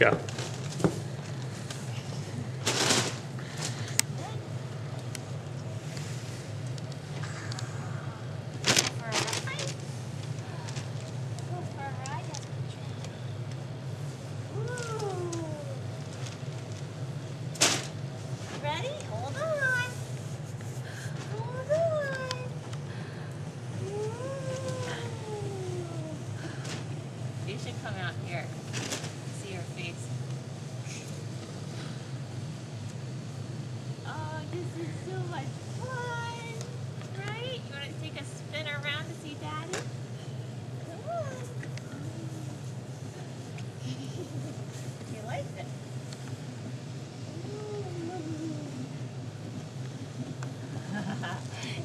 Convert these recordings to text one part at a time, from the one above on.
Go. Ready? Hold on. Hold on. You should come out here. See your face. Oh, this is so much fun. Right? You want to take a spin around to see Daddy? Come on. He likes it.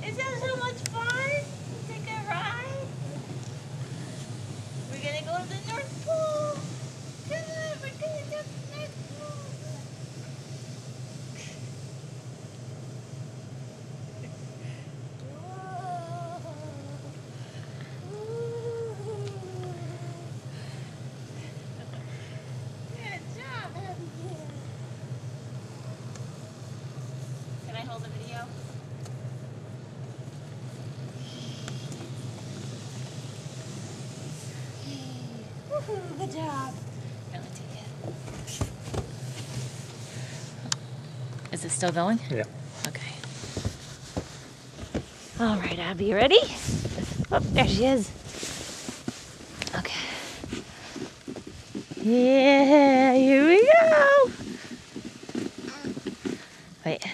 Is that so much fun? Take a ride? We're gonna go to the North Pole. Come on, we're gonna go to the North Pole. Good job. Can I hold the video? Good job. Now let's take it. Is it still going? Yeah. Okay. All right, Abby, you ready? Oh, there she is. Okay. Yeah, here we go. Wait.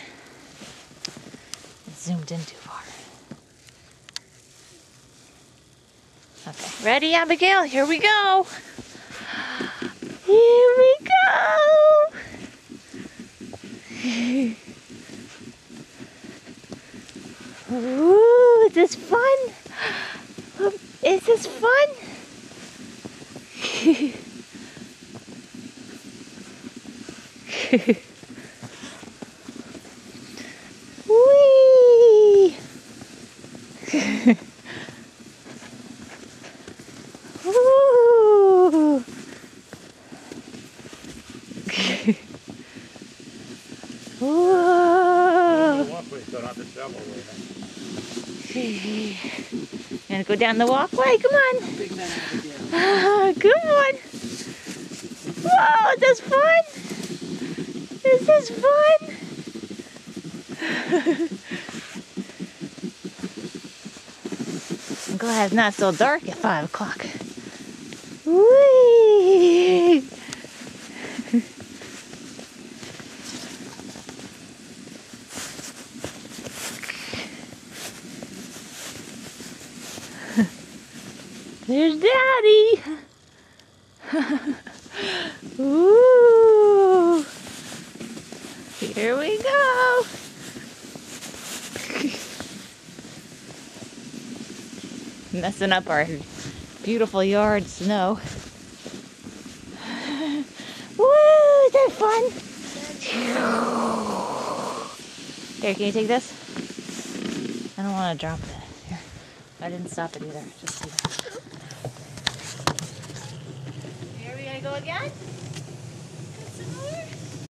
It zoomed in too far. Okay. Ready, Abigail? Here we go. Here we go. Ooh, is this fun? Is this fun? Whee! Ooh. Whoa. Gonna go down the walkway? Come on. Come on. Whoa, is this fun? Is this fun? I'm glad it's not so dark at 5 o'clock. Whee! There's Daddy. Ooh. Here we go. Messing up our beautiful yard snow. Woo, is that fun? Here, can you take this? I don't want to drop it. Here. I didn't stop it either. Just see that. Here we gotta go again.